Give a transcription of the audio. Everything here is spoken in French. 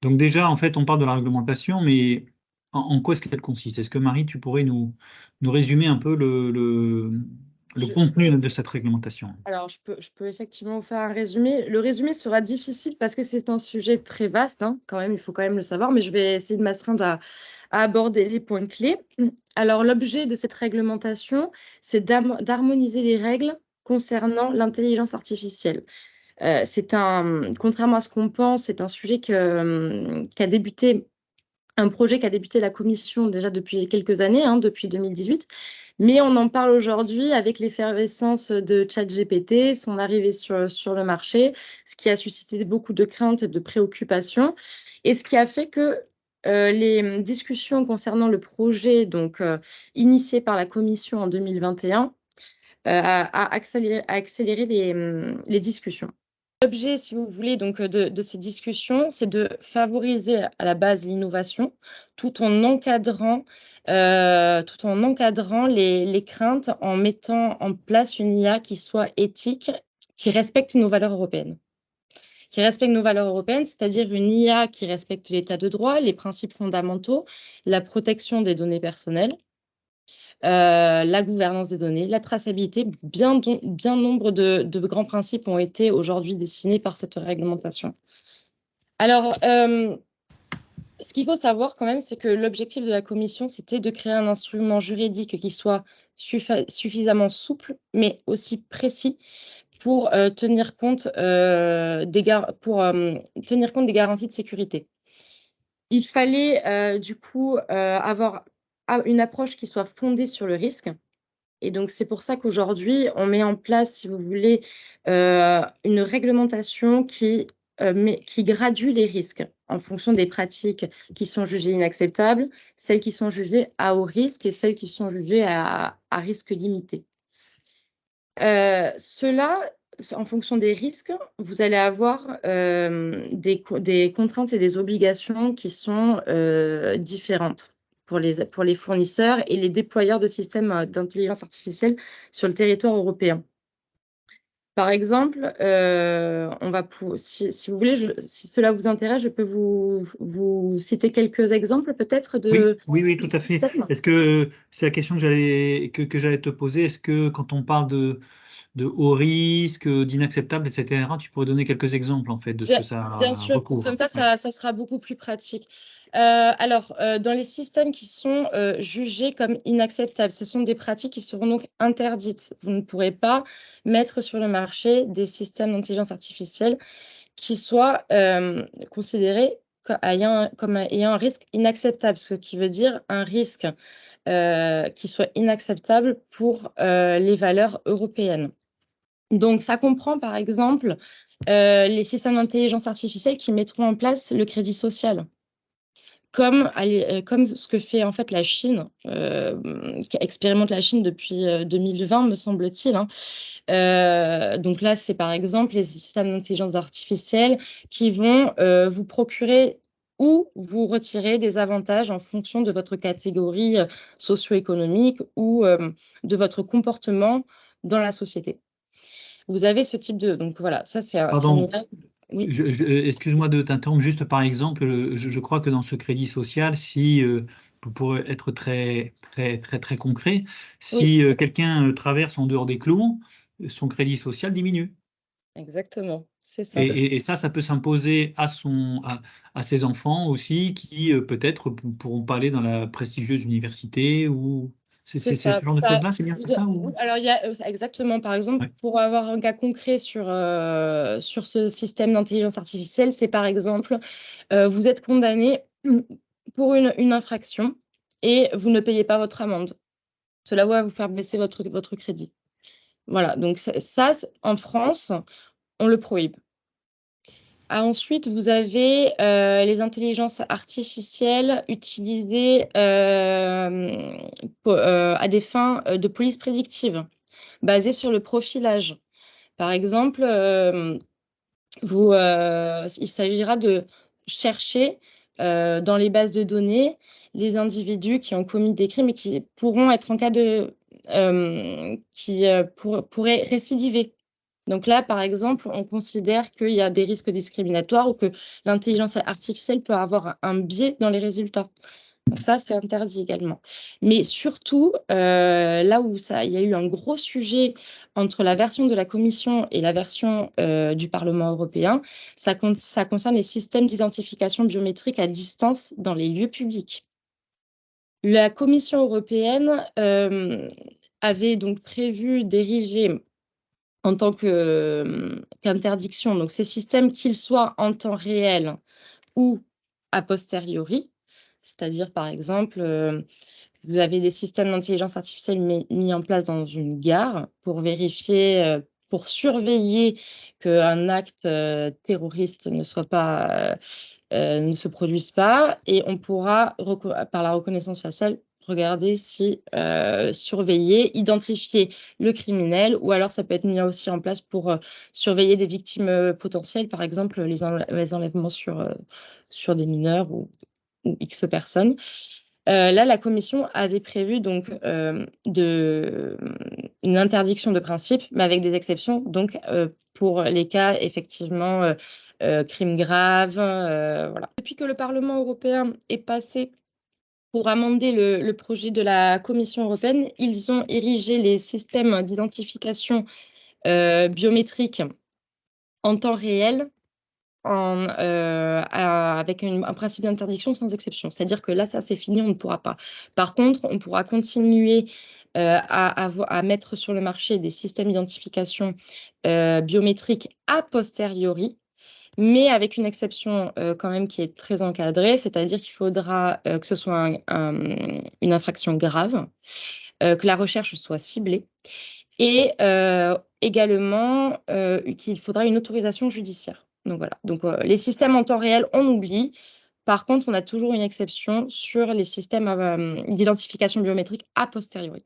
Donc déjà, en fait, on parle de la réglementation, mais en quoi est-ce qu'elle consiste? Est-ce que Marie, tu pourrais nous résumer un peu le Je contenu peux, de cette réglementation? alors, je peux effectivement vous faire un résumé. Le résumé sera difficile parce que c'est un sujet très vaste, hein, quand même, il faut quand même le savoir, mais je vais essayer de m'astreindre à aborder les points clés. Alors, l'objet de cette réglementation, c'est d'harmoniser les règles concernant l'intelligence artificielle. Contrairement à ce qu'on pense, c'est un sujet qui a débuté un projet qui a débuté la commission déjà depuis quelques années, hein, depuis 2018, mais on en parle aujourd'hui avec l'effervescence de ChatGPT, son arrivée sur le marché, ce qui a suscité beaucoup de craintes et de préoccupations, et ce qui a fait que les discussions concernant le projet initié par la commission en 2021 a accéléré les discussions. L'objet, si vous voulez, de ces discussions, c'est de favoriser à la base l'innovation tout en encadrant les craintes en mettant en place une IA qui soit éthique, qui respecte nos valeurs européennes. Qui respecte nos valeurs européennes, c'est-à-dire une IA qui respecte l'état de droit, les principes fondamentaux, la protection des données personnelles, la gouvernance des données, la traçabilité, bien nombre de grands principes ont été aujourd'hui dessinés par cette réglementation. Alors, ce qu'il faut savoir quand même, c'est que l'objectif de la commission, c'était de créer un instrument juridique qui soit suffisamment souple, mais aussi précis pour tenir compte des garanties de sécurité. Il fallait du coup avoir une approche qui soit fondée sur le risque. Et donc, c'est pour ça qu'aujourd'hui, on met en place, si vous voulez, une réglementation qui gradue les risques en fonction des pratiques qui sont jugées inacceptables, celles qui sont jugées à haut risque et celles qui sont jugées à risque limité. Cela, en fonction des risques, vous allez avoir des contraintes et des obligations qui sont différentes pour les fournisseurs et les déployeurs de systèmes d'intelligence artificielle sur le territoire européen. Par exemple, si vous voulez, si cela vous intéresse, je peux vous citer quelques exemples peut-être Oui, de oui, oui, tout à fait. systèmes. Est-ce que c'est la question que j'allais te poser? Est-ce que quand on parle de haut risque, d'inacceptable, etc., tu pourrais donner quelques exemples en fait de ce Bien, que ça bien sûr, comme recouvre? ça, Oui. ça sera beaucoup plus pratique. Alors, dans les systèmes qui sont jugés comme inacceptables, ce sont des pratiques qui seront donc interdites. Vous ne pourrez pas mettre sur le marché des systèmes d'intelligence artificielle qui soient considérés comme ayant un risque inacceptable, ce qui veut dire un risque qui soit inacceptable pour les valeurs européennes. Donc, ça comprend par exemple les systèmes d'intelligence artificielle qui mettront en place le crédit social, comme ce que fait en fait la Chine, qui expérimente la Chine depuis 2020, me semble-t-il, hein. Donc là, c'est par exemple les systèmes d'intelligence artificielle qui vont vous procurer ou vous retirer des avantages en fonction de votre catégorie socio-économique ou de votre comportement dans la société. Vous avez ce type de... Donc voilà, ça c'est une Pardon, IA. Oui, excuse-moi de t'interrompre, juste par exemple, je crois que dans ce crédit social, si, pour être très, très, très, très concret, oui, si quelqu'un traverse en dehors des clous, son crédit social diminue. exactement, c'est Et, ça. ça peut s'imposer à ses enfants aussi, qui peut-être pourront pas aller dans la prestigieuse université, ou C'est c'est ça. ce genre de choses-là, c'est bien ça Oui, ou... alors, il y a exactement, par exemple, Ouais. pour avoir un cas concret sur ce système d'intelligence artificielle, c'est par exemple, vous êtes condamné pour une infraction et vous ne payez pas votre amende. Cela va vous faire baisser votre crédit. Voilà, donc en France, on le prohibe. Ensuite, vous avez les intelligences artificielles utilisées à des fins de police prédictive, basées sur le profilage. Par exemple, il s'agira de chercher dans les bases de données les individus qui ont commis des crimes et qui pourront être en cas de... qui pourraient récidiver. Donc là, par exemple, on considère qu'il y a des risques discriminatoires ou que l'intelligence artificielle peut avoir un biais dans les résultats. Donc ça, c'est interdit également. Mais surtout, là où il y a eu un gros sujet entre la version de la Commission et la version du Parlement européen, ça concerne les systèmes d'identification biométrique à distance dans les lieux publics. La Commission européenne avait donc prévu d'ériger en tant qu'interdiction, donc ces systèmes, qu'ils soient en temps réel ou a posteriori, c'est-à-dire par exemple, vous avez des systèmes d'intelligence artificielle mis en place dans une gare pour vérifier, pour surveiller qu'un acte terroriste ne se produise pas, et on pourra, par la reconnaissance faciale, regarder si surveiller, identifier le criminel, ou alors ça peut être mis aussi en place pour surveiller des victimes potentielles, par exemple les enlèvements sur des mineurs ou X personnes. Là, la commission avait prévu donc une interdiction de principe, mais avec des exceptions, donc pour les cas effectivement crimes graves, voilà. Depuis que le Parlement européen est passé pour amender le projet de la Commission européenne, ils ont érigé les systèmes d'identification biométrique en temps réel avec un principe d'interdiction sans exception. C'est-à-dire que là, ça, c'est fini, on ne pourra pas. Par contre, on pourra continuer à mettre sur le marché des systèmes d'identification biométriques a posteriori, mais avec une exception quand même qui est très encadrée, c'est-à-dire qu'il faudra que ce soit une infraction grave, que la recherche soit ciblée, et également qu'il faudra une autorisation judiciaire. Donc voilà, donc les systèmes en temps réel, on oublie. Par contre, on a toujours une exception sur les systèmes d'identification biométrique a posteriori.